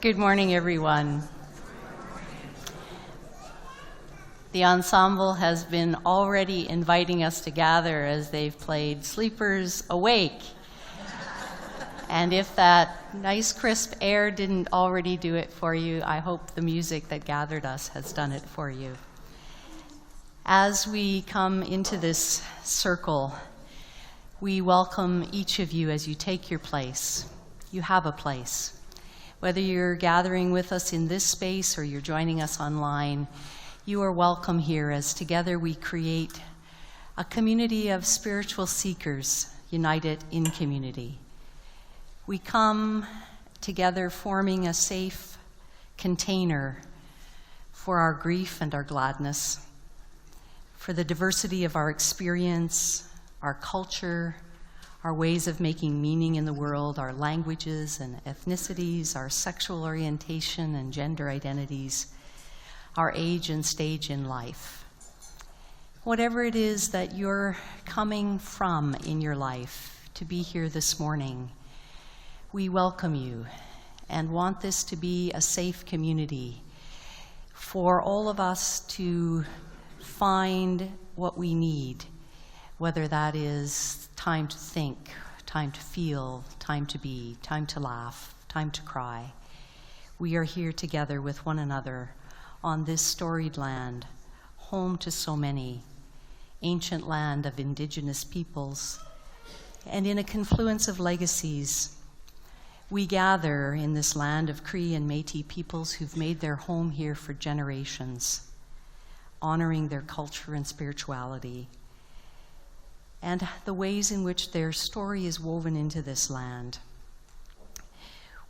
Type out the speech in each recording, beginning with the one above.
Good morning, everyone. The ensemble has been already inviting us to gather as they've played Sleepers Awake. And if that nice crisp air didn't already do it for you, I hope the music that gathered us has done it for you. As we come into this circle, we welcome each of you as you take your place. You have a place. Whether you're gathering with us in this space or you're joining us online, you are welcome here as together we create a community of spiritual seekers united in community. We come together forming a safe container for our grief and our gladness, for the diversity of our experience, our culture, our ways of making meaning in the world, our languages and ethnicities, our sexual orientation and gender identities, our age and stage in life. Whatever it is that you're coming from in your life to be here this morning, we welcome you and want this to be a safe community for all of us to find what we need, whether that is time to think, time to feel, time to be, time to laugh, time to cry. We are here together with one another on this storied land, home to so many, ancient land of indigenous peoples, and in a confluence of legacies. We gather in this land of Cree and Métis peoples who've made their home here for generations, honoring their culture and spirituality, and the ways in which their story is woven into this land.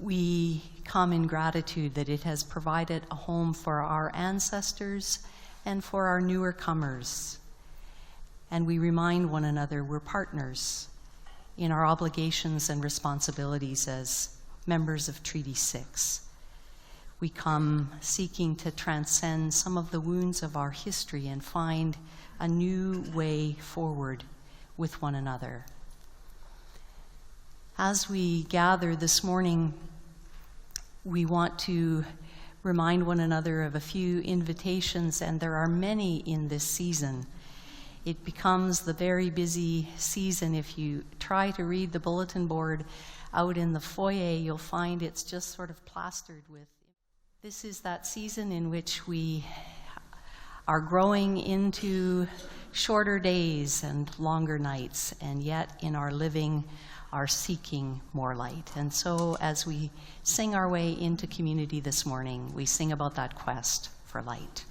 We come in gratitude that it has provided a home for our ancestors and for our newer comers. And we remind one another we're partners in our obligations and responsibilities as members of Treaty 6. We come seeking to transcend some of the wounds of our history and find a new way forward with one another. As we gather this morning, we want to remind one another of a few invitations, and there are many in this season. It becomes the very busy season. If you try to read the bulletin board out in the foyer, you'll find it's just sort of plastered with. This is that season in which we are growing into shorter days and longer nights, and yet in our living are seeking more light. And so as we sing our way into community this morning, we sing about that quest for light.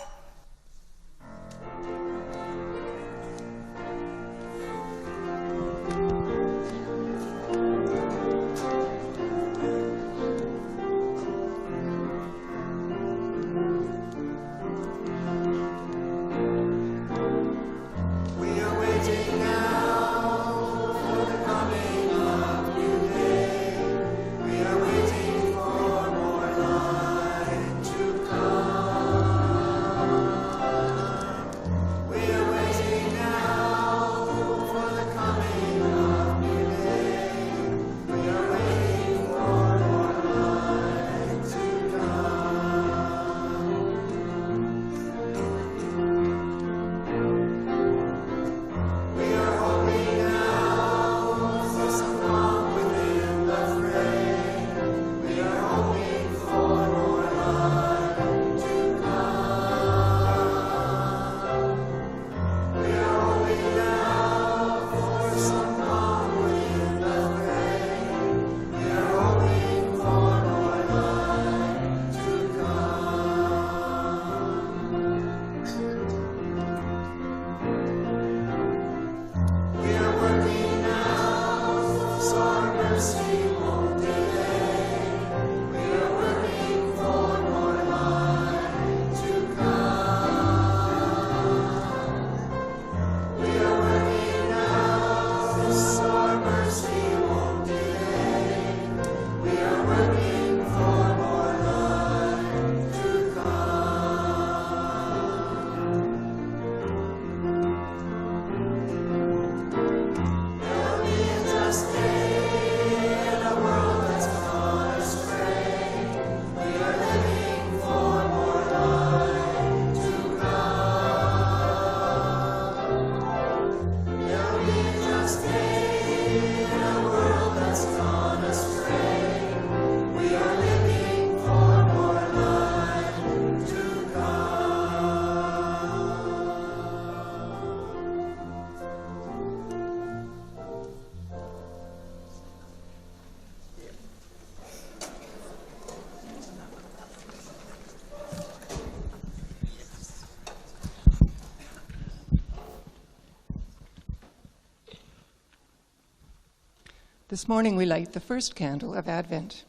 This morning we light the first candle of Advent.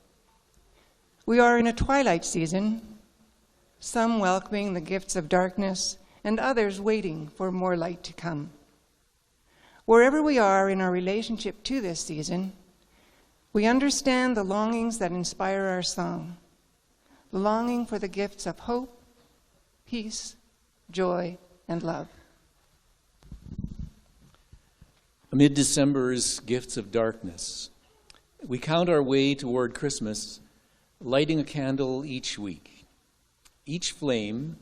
We are in a twilight season, some welcoming the gifts of darkness and others waiting for more light to come. Wherever we are in our relationship to this season, we understand the longings that inspire our song, the longing for the gifts of hope, peace, joy, and love. Amid December's gifts of darkness, we count our way toward Christmas, lighting a candle each week. Each flame,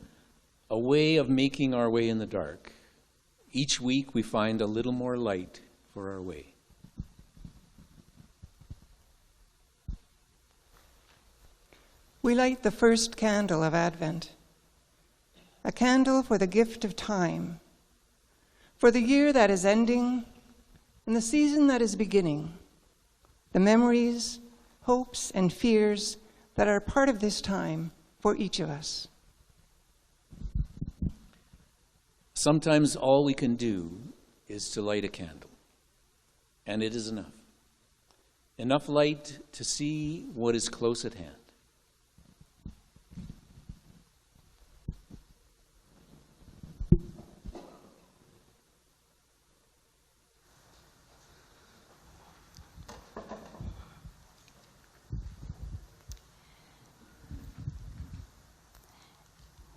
a way of making our way in the dark. Each week we find a little more light for our way. We light the first candle of Advent, a candle for the gift of time, for the year that is ending and the season that is beginning, the memories, hopes, and fears that are part of this time for each of us. Sometimes all we can do is to light a candle, and it is enough. Enough light to see what is close at hand.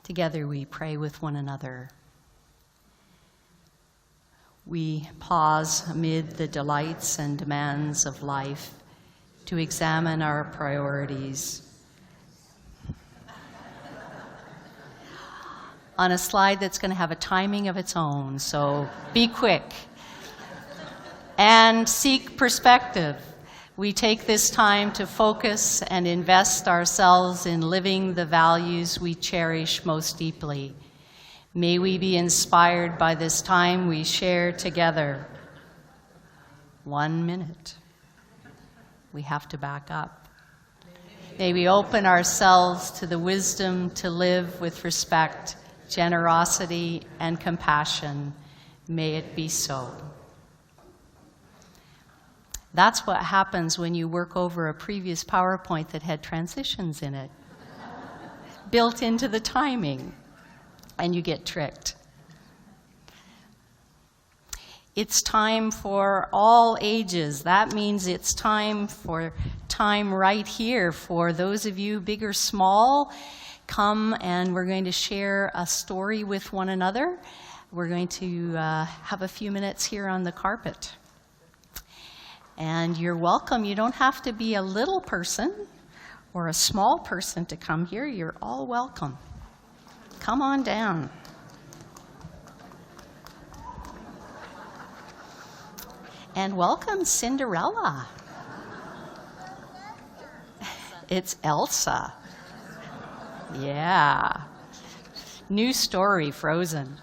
Together we pray with one another. We pause amid the delights and demands of life to examine our priorities. On a slide that's going to have a timing of its own, so be quick. And seek perspective. We take this time to focus and invest ourselves in living the values we cherish most deeply. May we be inspired by this time we share together. 1 minute. We have to back up. May we open ourselves to the wisdom to live with respect, generosity, and compassion. May it be so. That's what happens when you work over a previous PowerPoint that had transitions in it, built into the timing, and you get tricked. It's time for all ages. That means it's time right here for those of you big or small. Come and we're going to share a story with one another. We're going to have a few minutes here on the carpet. And you're welcome. You don't have to be a little person or a small person to come here. You're all welcome. Come on down. And welcome, Cinderella. It's Elsa. Yeah. New story, Frozen.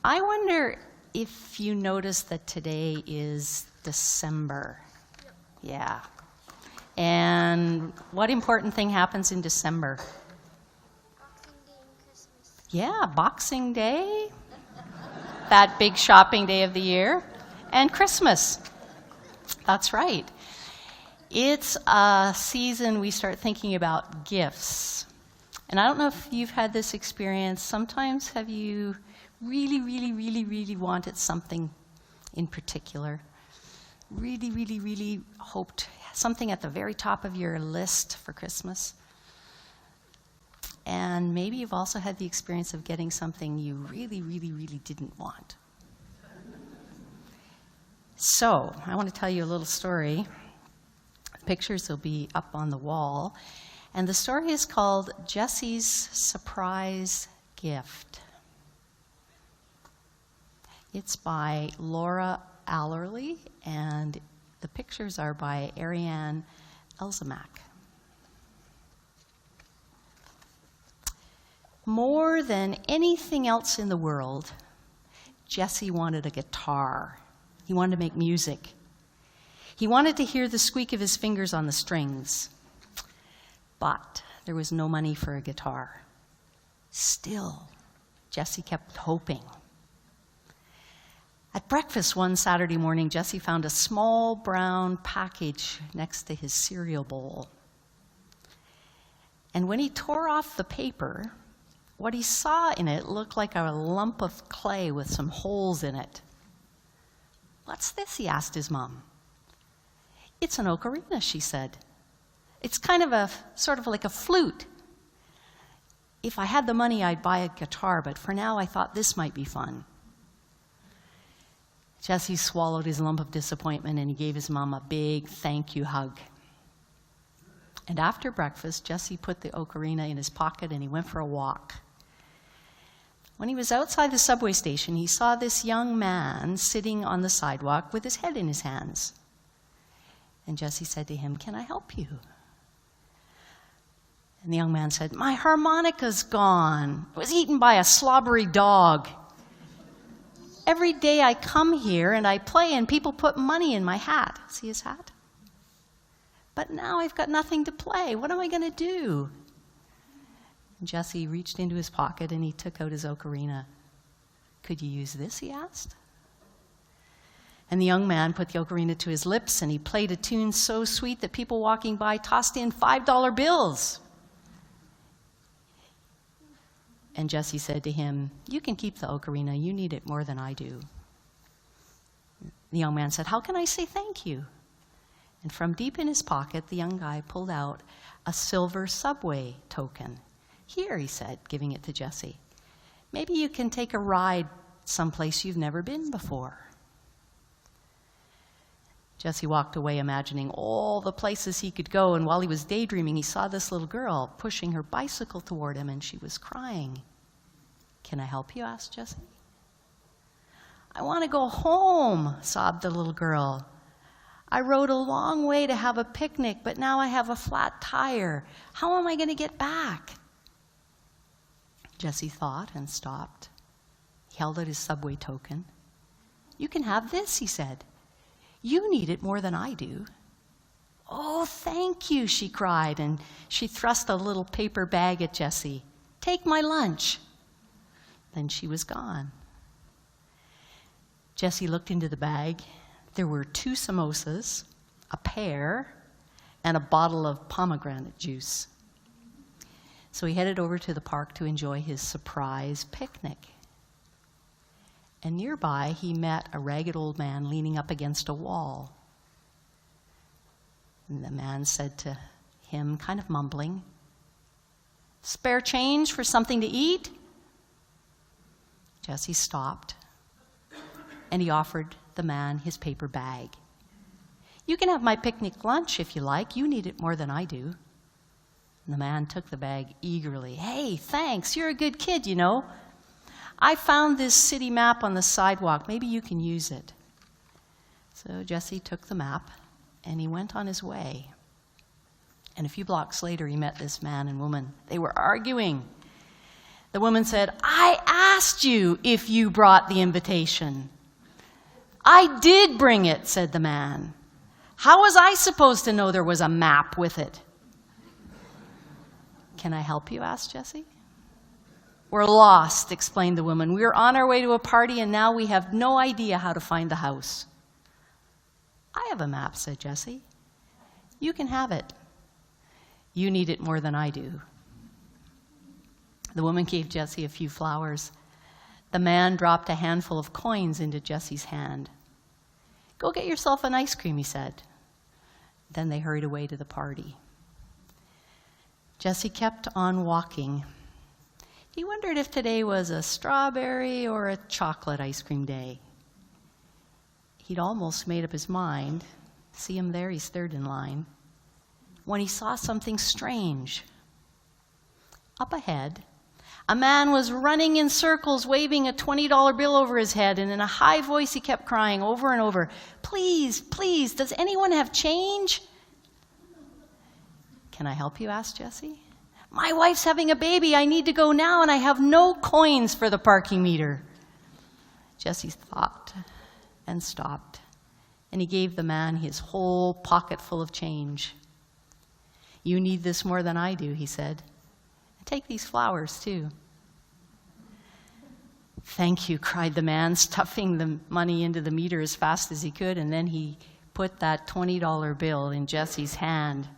I wonder if you notice that today is December. Yeah. And what important thing happens in December? Boxing Day and Christmas. Yeah, Boxing Day, that big shopping day of the year, and Christmas. That's right. It's a season we start thinking about gifts. And I don't know if you've had this experience. Sometimes have you really wanted something in particular? Really hoped something at the very top of your list for Christmas? And maybe you've also had the experience of getting something you really didn't want. So, I want to tell you a little story. Pictures will be up on the wall. And the story is called Jessie's Surprise Gift. It's by Laura Allerley, and the pictures are by Ariane Elzamak. More than anything else in the world, Jessie wanted a guitar. He wanted to make music. He wanted to hear the squeak of his fingers on the strings. But there was no money for a guitar. Still, Jessie kept hoping. At breakfast one Saturday morning, Jesse found a small brown package next to his cereal bowl. And when he tore off the paper, what he saw in it looked like a lump of clay with some holes in it. "What's this?" he asked his mom. "It's an ocarina," she said. "It's kind of sort of like a flute. If I had the money, I'd buy a guitar, but for now I thought this might be fun." Jesse swallowed his lump of disappointment and he gave his mom a big thank you hug. And after breakfast, Jesse put the ocarina in his pocket and he went for a walk. When he was outside the subway station, he saw this young man sitting on the sidewalk with his head in his hands. And Jesse said to him, "Can I help you?" And the young man said, "My harmonica's gone. It was eaten by a slobbery dog. Every day I come here and I play and people put money in my hat." See his hat? "But now I've got nothing to play. What am I going to do?" And Jesse reached into his pocket and he took out his ocarina. "Could you use this?" he asked. And the young man put the ocarina to his lips and he played a tune so sweet that people walking by tossed in $5 bills. And Jesse said to him, "You can keep the ocarina. You need it more than I do." The young man said, "How can I say thank you?" And from deep in his pocket, the young guy pulled out a silver subway token. "Here," he said, giving it to Jesse. "Maybe you can take a ride someplace you've never been before." Jesse walked away imagining all the places he could go, and while he was daydreaming, he saw this little girl pushing her bicycle toward him, and she was crying. "Can I help you?" asked Jesse. "I want to go home," sobbed the little girl. "I rode a long way to have a picnic, but now I have a flat tire. How am I going to get back?" Jesse thought and stopped. He held out his subway token. "You can have this," he said. "You need it more than I do." "Oh, thank you," she cried, and she thrust a little paper bag at Jesse. "Take my lunch." Then she was gone. Jesse looked into the bag. There were 2 samosas, a pear, and a bottle of pomegranate juice. So he headed over to the park to enjoy his surprise picnic. And nearby, he met a ragged old man leaning up against a wall. And the man said to him, kind of mumbling, "Spare change for something to eat?" Jesse stopped, and he offered the man his paper bag. "You can have my picnic lunch if you like. You need it more than I do." And the man took the bag eagerly. "Hey, thanks. You're a good kid, you know. I found this city map on the sidewalk. Maybe you can use it." So Jesse took the map, and he went on his way. And a few blocks later, he met this man and woman. They were arguing. The woman said, "I asked you if you brought the invitation." "I did bring it," said the man. "How was I supposed to know there was a map with it?" "Can I help you?" asked Jesse. "We're lost," explained the woman. "We were on our way to a party, and now we have no idea how to find the house." "I have a map," said Jesse. "You can have it. You need it more than I do." The woman gave Jesse a few flowers. The man dropped a handful of coins into Jesse's hand. "Go get yourself an ice cream," he said. Then they hurried away to the party. Jesse kept on walking. He wondered if today was a strawberry or a chocolate ice cream day. He'd almost made up his mind. See him there, he's third in line. When he saw something strange. Up ahead, a man was running in circles, waving a $20 bill over his head, and in a high voice he kept crying over and over, "Please, please, does anyone have change?" "Can I help you?" asked Jesse. "My wife's having a baby. I need to go now, and I have no coins for the parking meter." Jesse thought and stopped, and he gave the man his whole pocket full of change. "You need this more than I do," he said. "Take these flowers, too." "Thank you," cried the man, stuffing the money into the meter as fast as he could, and then he put that $20 bill in Jesse's hand.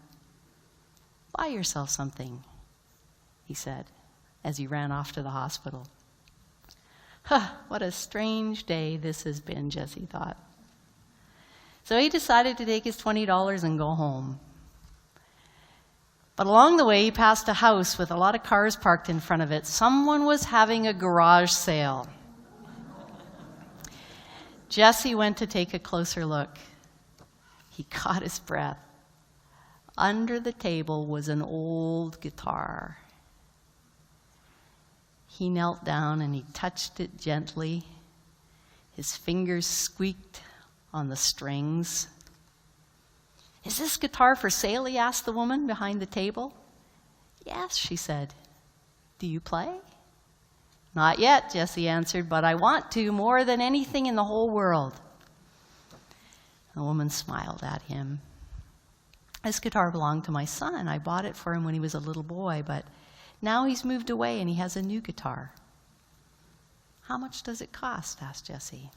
"Buy yourself something," he said, as he ran off to the hospital. Huh, what a strange day this has been, Jesse thought. So he decided to take his $20 and go home. But along the way, he passed a house with a lot of cars parked in front of it. Someone was having a garage sale. Jesse went to take a closer look. He caught his breath. Under the table was an old guitar. He knelt down and he touched it gently. His fingers squeaked on the strings. "Is this guitar for sale?" he asked the woman behind the table. "Yes," she said. "Do you play?" "Not yet," Jesse answered, "but I want to more than anything in the whole world." The woman smiled at him. "This guitar belonged to my son. I bought it for him when he was a little boy, but now he's moved away and he has a new guitar." "How much does it cost?" asked Jesse.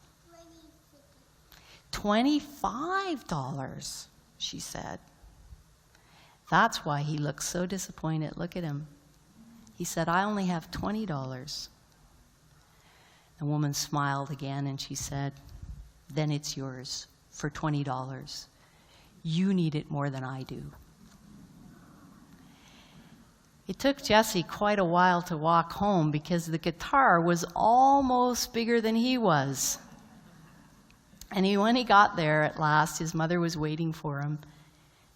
$25, she said. That's why he looked so disappointed. Look at him. He said, "I only have $20. The woman smiled again and she said, "Then it's yours for $20. You need it more than I do." It took Jesse quite a while to walk home because the guitar was almost bigger than he was. And when he got there at last, his mother was waiting for him.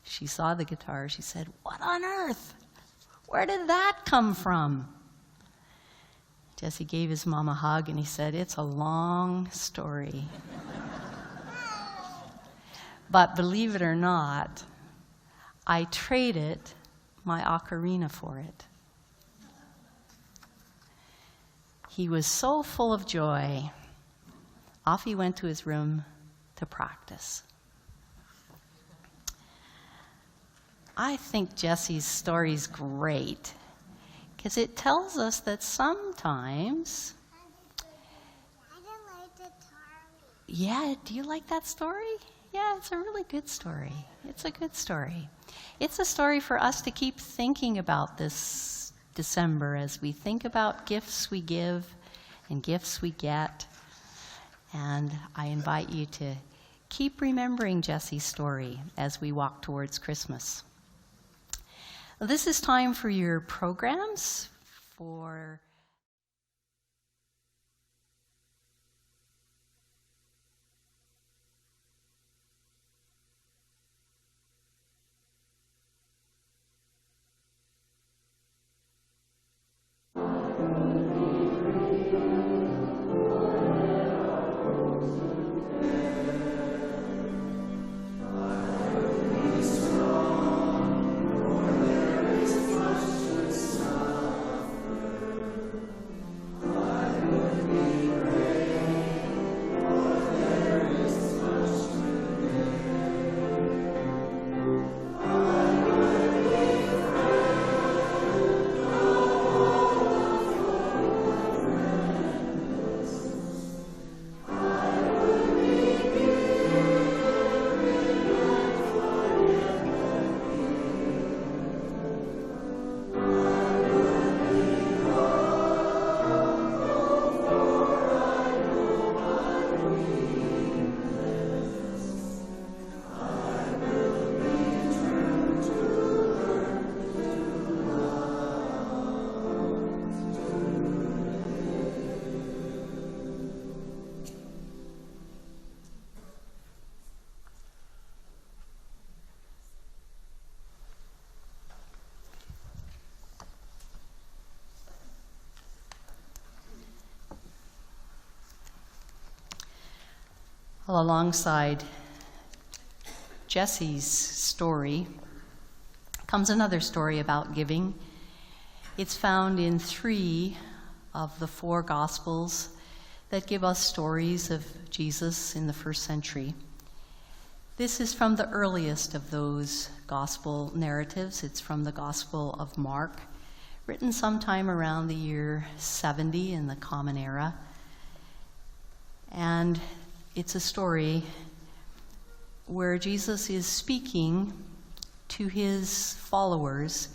She saw the guitar. She said, "What on earth? Where did that come from?" Jesse gave his mom a hug and he said, "It's a long story." But believe it or not, I traded my ocarina for it. He was so full of joy. Off he went to his room to practice. I think Jesse's story's great because it tells us that sometimes... I don't like the Tarly. Yeah, do you like that story? Yeah, it's a really good story. It's a good story. It's a story for us to keep thinking about this December as we think about gifts we give and gifts we get. And I invite you to keep remembering Jesse's story as we walk towards Christmas. This is time for your programs for... Well, alongside Jesse's story comes another story about giving. It's found in 3 of the 4 Gospels that give us stories of Jesus in the first century. This is from the earliest of those Gospel narratives. It's from the Gospel of Mark, written sometime around the year 70 in the Common Era. And it's a story where Jesus is speaking to his followers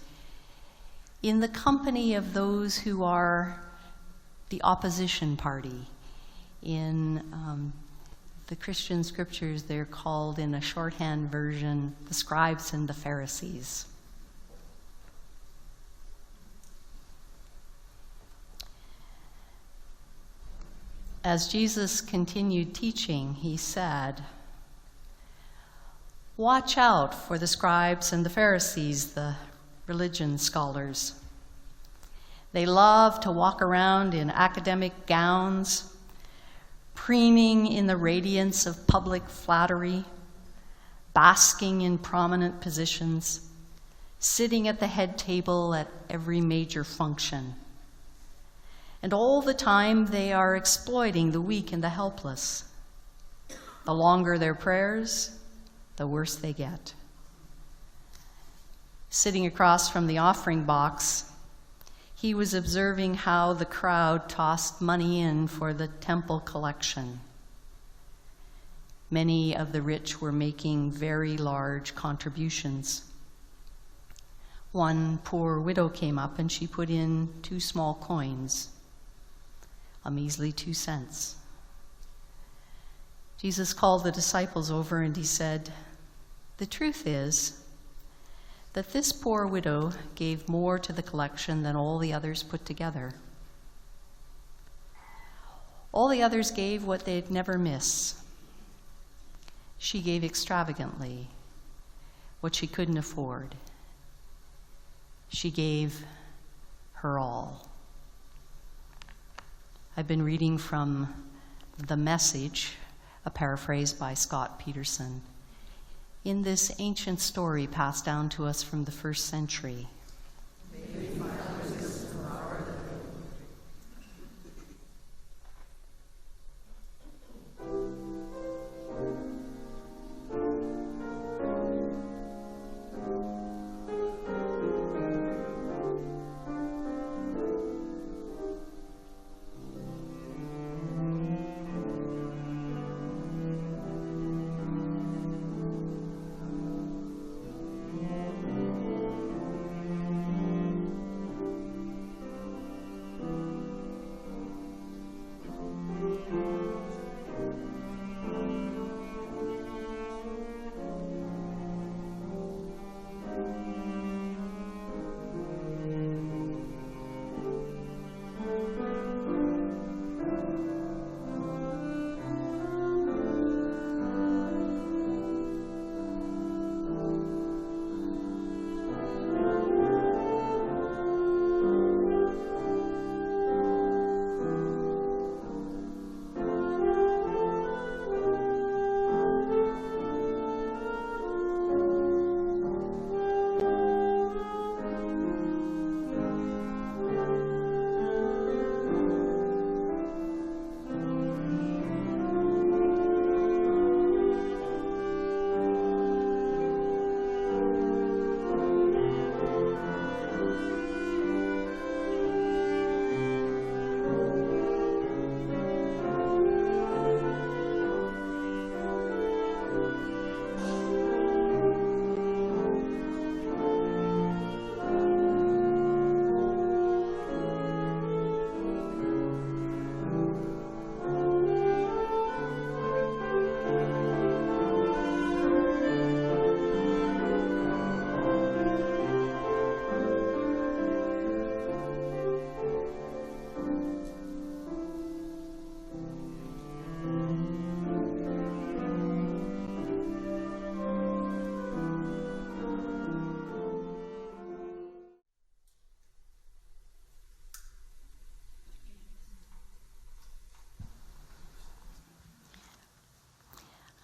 in the company of those who are the opposition party. In the Christian scriptures, they're called, in a shorthand version, the scribes and the Pharisees. As Jesus continued teaching, he said, "Watch out for the scribes and the Pharisees, the religion scholars. They love to walk around in academic gowns, preening in the radiance of public flattery, basking in prominent positions, sitting at the head table at every major function. And all the time they are exploiting the weak and the helpless. The longer their prayers, the worse they get." Sitting across from the offering box, he was observing how the crowd tossed money in for the temple collection. Many of the rich were making very large contributions. One poor widow came up and she put in 2 small coins, a measly 2 cents. Jesus called the disciples over and he said, "The truth is that this poor widow gave more to the collection than all the others put together. All the others gave what they'd never miss. She gave extravagantly, what she couldn't afford. She gave her all." I've been reading from The Message, a paraphrase by Scott Peterson, in this ancient story passed down to us from the 1st century.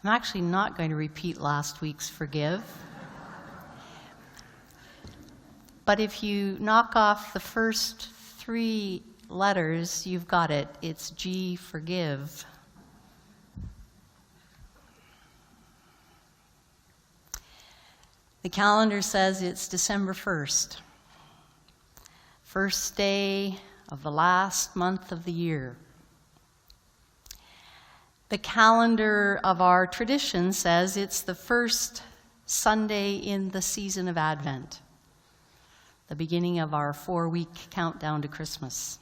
I'm actually not going to repeat last week's forgive. But if you knock off the first 3 letters, you've got it. It's G, forgive. The calendar says it's December 1st, first day of the last month of the year. The calendar of our tradition says it's the first Sunday in the season of Advent, the beginning of our 4-week countdown to Christmas.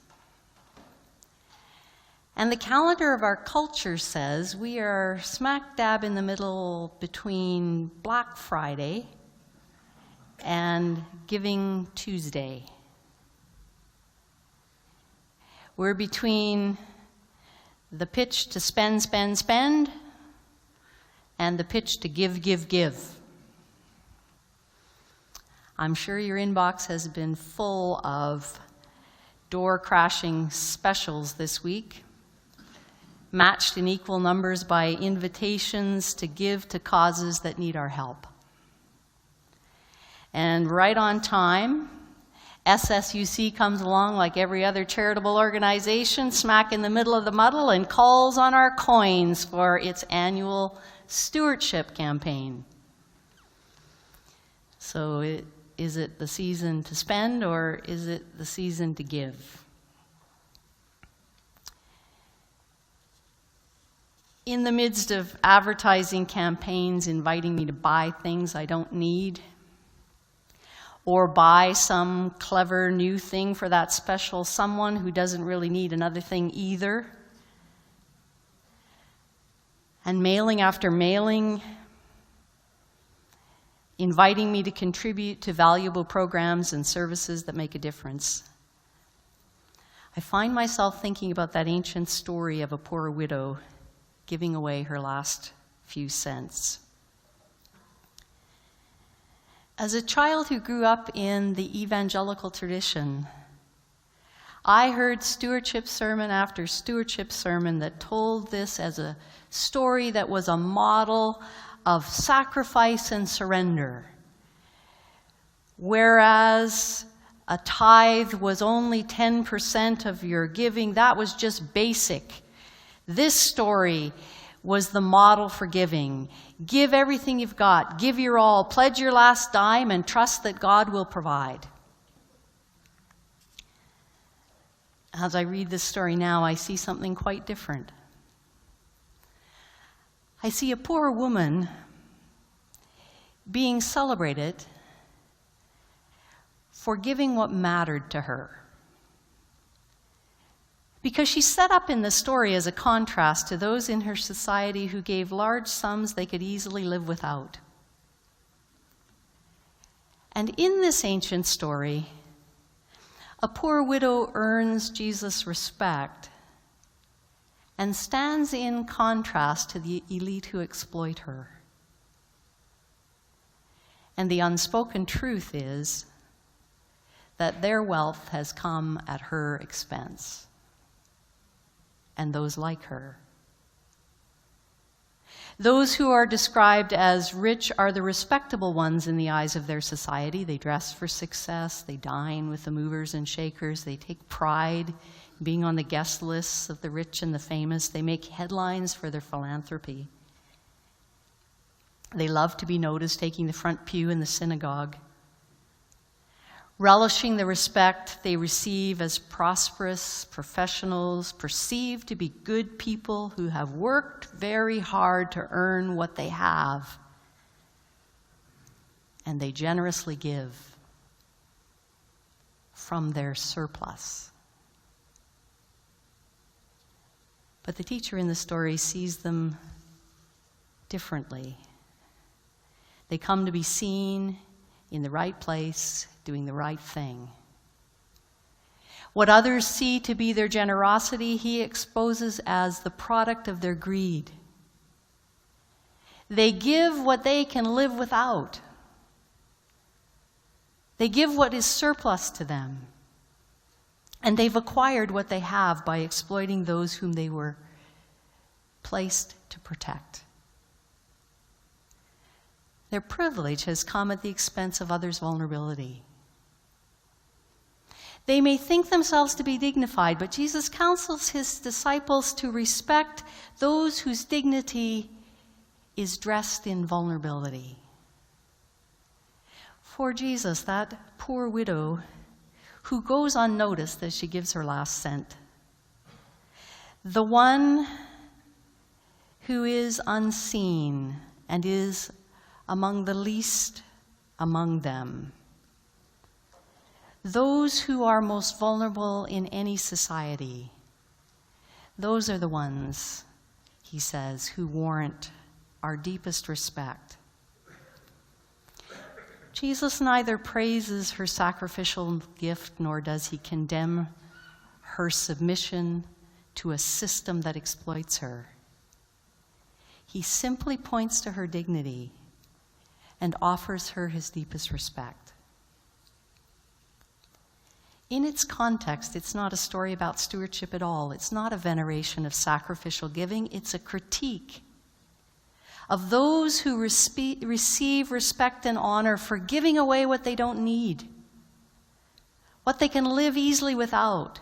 And the calendar of our culture says we are smack dab in the middle between Black Friday and Giving Tuesday. We're between the pitch to spend, spend, spend, and the pitch to give, give, give. I'm sure your inbox has been full of door-crashing specials this week, matched in equal numbers by invitations to give to causes that need our help. And right on time, SSUC comes along like every other charitable organization, smack in the middle of the muddle, and calls on our coins for its annual stewardship campaign. So is it the season to spend, or is it the season to give? In the midst of advertising campaigns inviting me to buy things I don't need, or buy some clever new thing for that special someone who doesn't really need another thing either, and mailing after mailing, inviting me to contribute to valuable programs and services that make a difference, I find myself thinking about that ancient story of a poor widow giving away her last few cents. As a child who grew up in the evangelical tradition, I heard stewardship sermon after stewardship sermon that told this as a story that was a model of sacrifice and surrender. Whereas a tithe was only 10% of your giving, that was just basic. This story was the model for giving. Give everything you've got, give your all, pledge your last dime, and trust that God will provide. As I read this story now, I see something quite different. I see a poor woman being celebrated for giving what mattered to her. Because she's set up in the story as a contrast to those in her society who gave large sums they could easily live without. And in this ancient story, a poor widow earns Jesus' respect and stands in contrast to the elite who exploit her. And the unspoken truth is that their wealth has come at her expense, and those like her. Those who are described as rich are the respectable ones in the eyes of their society. They dress for success, they dine with the movers and shakers, they take pride in being on the guest lists of the rich and the famous, they make headlines for their philanthropy. They love to be noticed taking the front pew in the synagogue, relishing the respect they receive as prosperous professionals, perceived to be good people who have worked very hard to earn what they have, and they generously give from their surplus. But the teacher in the story sees them differently. They come to be seen in the right place, doing the right thing. What others see to be their generosity, he exposes as the product of their greed. They give what they can live without. They give what is surplus to them. And they've acquired what they have by exploiting those whom they were placed to protect. Their privilege has come at the expense of others' vulnerability. They may think themselves to be dignified, but Jesus counsels his disciples to respect those whose dignity is dressed in vulnerability. For Jesus, that poor widow who goes unnoticed as she gives her last cent, the one who is unseen and is among the least among them. Those who are most vulnerable in any society, those are the ones, he says, who warrant our deepest respect. Jesus neither praises her sacrificial gift nor does he condemn her submission to a system that exploits her. He simply points to her dignity and offers her his deepest respect. In its context, it's not a story about stewardship at all. It's not a veneration of sacrificial giving. It's a critique of those who receive respect and honor for giving away what they don't need, what they can live easily without.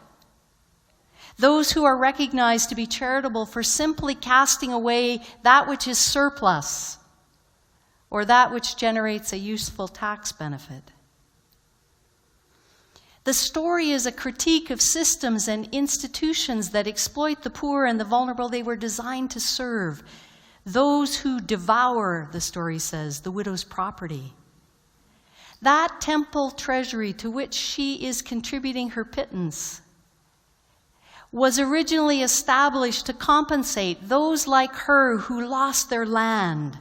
Those who are recognized to be charitable for simply casting away that which is surplus or that which generates a useful tax benefit. The story is a critique of systems and institutions that exploit the poor and the vulnerable they were designed to serve. Those who devour, the story says, the widow's property. That temple treasury to which she is contributing her pittance was originally established to compensate those like her who lost their land.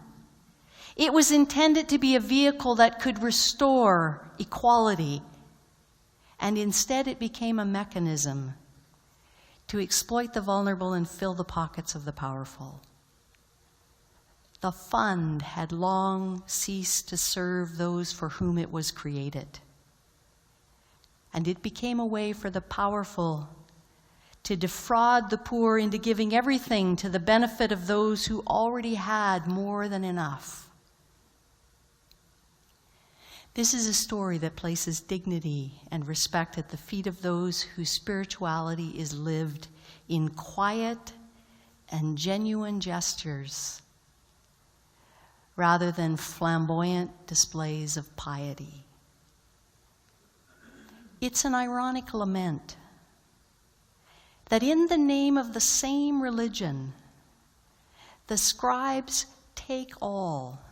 It was intended to be a vehicle that could restore equality, and instead it became a mechanism to exploit the vulnerable and fill the pockets of the powerful. The fund had long ceased to serve those for whom it was created, and it became a way for the powerful to defraud the poor into giving everything to the benefit of those who already had more than enough. This is a story that places dignity and respect at the feet of those whose spirituality is lived in quiet and genuine gestures rather than flamboyant displays of piety. It's an ironic lament that in the name of the same religion, the scribes take all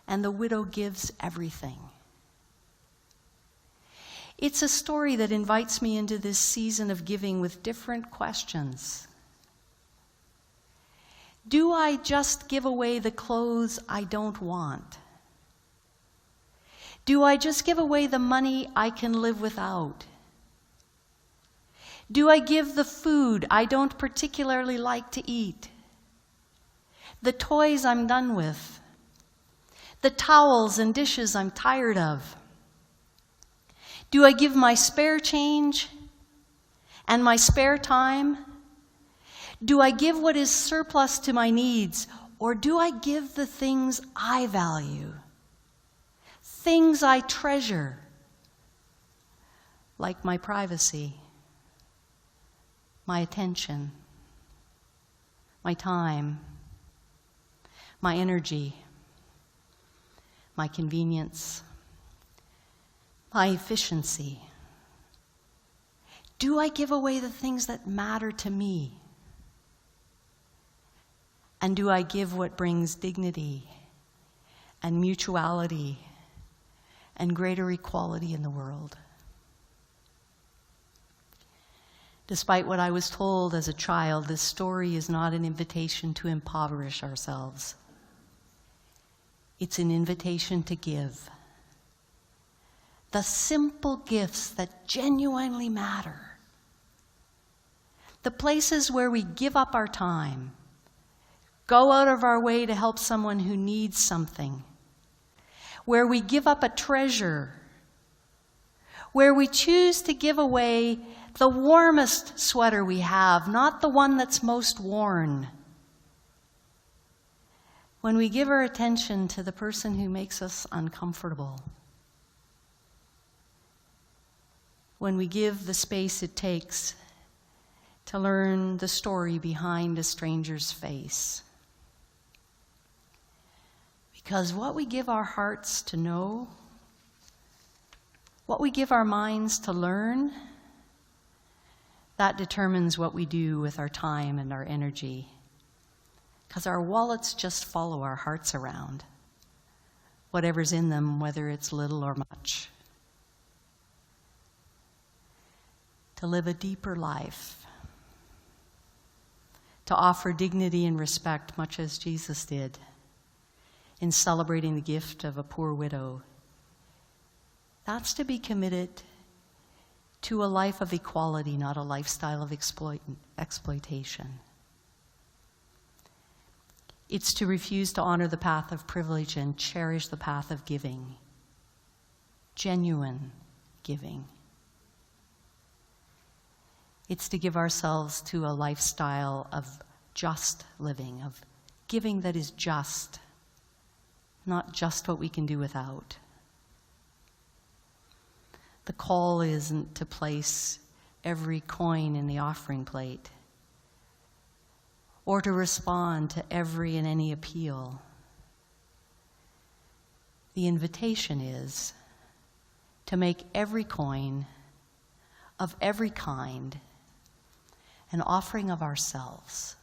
and the widow gives everything. It's a story that invites me into this season of giving with different questions. Do I just give away the clothes I don't want? Do I just give away the money I can live without? Do I give the food I don't particularly like to eat? The toys I'm done with? The towels and dishes I'm tired of? Do I give my spare change and my spare time? Do I give what is surplus to my needs, or do I give the things I value, things I treasure, like my privacy, my attention, my time, my energy, my convenience, my efficiency? Do I give away the things that matter to me? And do I give what brings dignity and mutuality and greater equality in the world? Despite what I was told as a child, this story is not an invitation to impoverish ourselves. It's an invitation to give. The simple gifts that genuinely matter. The places where we give up our time, go out of our way to help someone who needs something, where we give up a treasure, where we choose to give away the warmest sweater we have, not the one that's most worn. When we give our attention to the person who makes us uncomfortable. When we give the space it takes to learn the story behind a stranger's face. Because what we give our hearts to know, what we give our minds to learn, that determines what we do with our time and our energy. because our wallets just follow our hearts around, whatever's in them, whether it's little or much. To live a deeper life, to offer dignity and respect, much as Jesus did in celebrating the gift of a poor widow. That's to be committed to a life of equality, not a lifestyle of exploitation. It's to refuse to honor the path of privilege and cherish the path of giving, genuine giving. It's to give ourselves to a lifestyle of just living, of giving that is just, not just what we can do without. The call isn't to place every coin in the offering plate or to respond to every and any appeal. The invitation is to make every coin of every kind an offering of ourselves.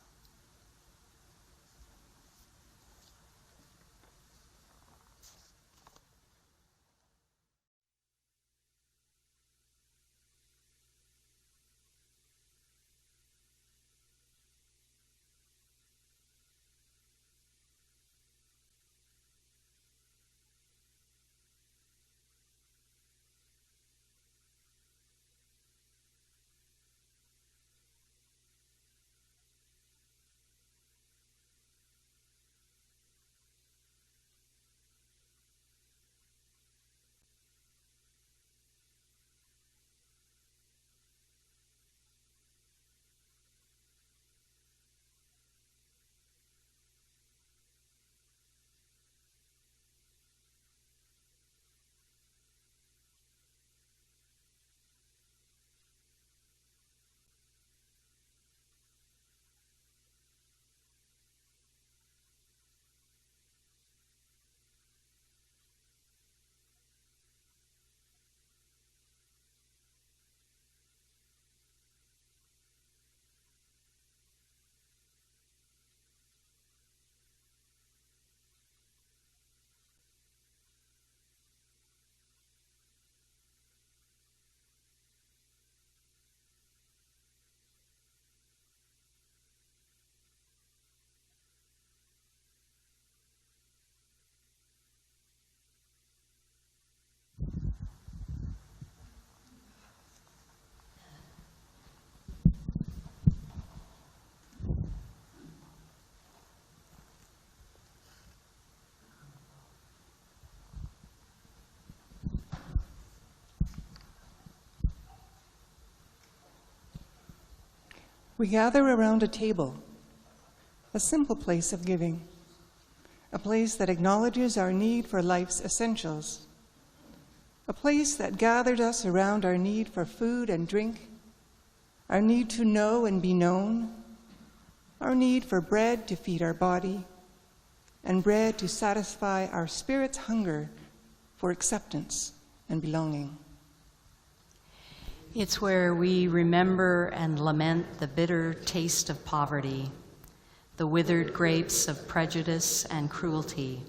We gather around a table, a simple place of giving, a place that acknowledges our need for life's essentials, a place that gathered us around our need for food and drink, our need to know and be known, our need for bread to feed our body, and bread to satisfy our spirit's hunger for acceptance and belonging. It's where we remember and lament the bitter taste of poverty, the withered grapes of prejudice and cruelty,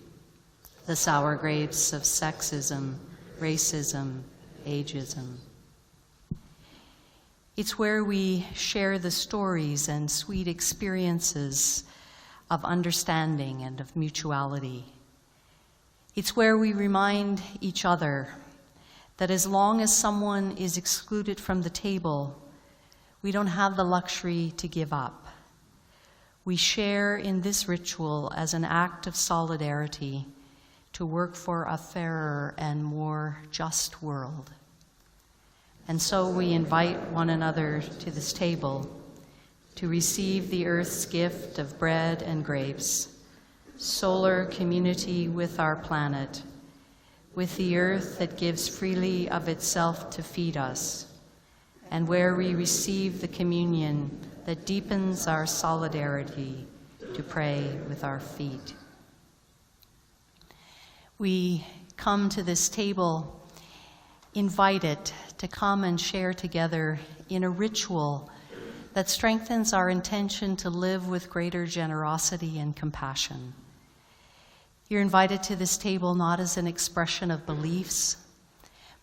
the sour grapes of sexism, racism, ageism. It's where we share the stories and sweet experiences of understanding and of mutuality. It's where we remind each other that as long as someone is excluded from the table, we don't have the luxury to give up. We share in this ritual as an act of solidarity to work for a fairer and more just world. And so we invite one another to this table to receive the earth's gift of bread and grapes, solar community with our planet, with the earth that gives freely of itself to feed us, and where we receive the communion that deepens our solidarity to pray with our feet. We come to this table invited to come and share together in a ritual that strengthens our intention to live with greater generosity and compassion. You're invited to this table not as an expression of beliefs,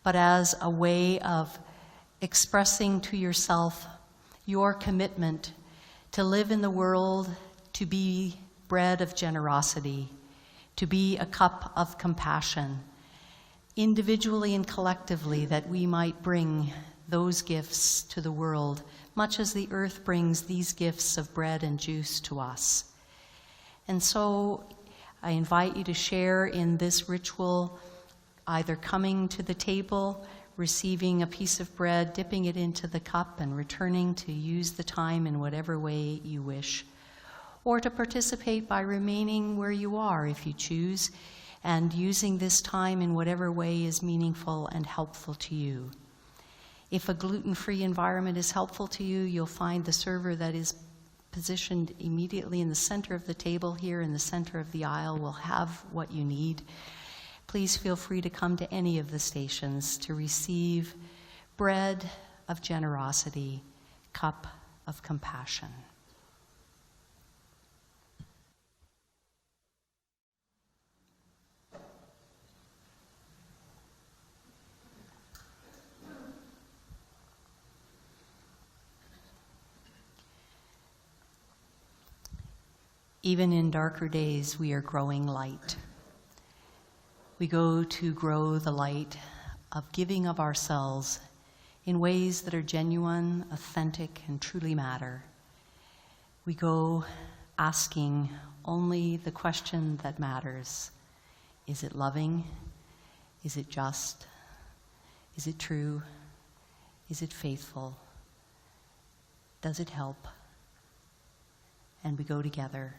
but as a way of expressing to yourself your commitment to live in the world, to be bread of generosity, to be a cup of compassion, individually and collectively, that we might bring those gifts to the world, much as the earth brings these gifts of bread and juice to us. And so I invite you to share in this ritual, either coming to the table, receiving a piece of bread, dipping it into the cup, and returning to use the time in whatever way you wish, or to participate by remaining where you are if you choose, and using this time in whatever way is meaningful and helpful to you. If a gluten-free environment is helpful to you, you'll find the server that is positioned immediately in the center of the table here in the center of the aisle will have what you need. Please feel free to come to any of the stations to receive bread of generosity, cup of compassion. Even in darker days, we are growing light. We go to grow the light of giving of ourselves in ways that are genuine, authentic, and truly matter. We go asking only the question that matters. Is it loving? Is it just? Is it true? Is it faithful? Does it help? And we go together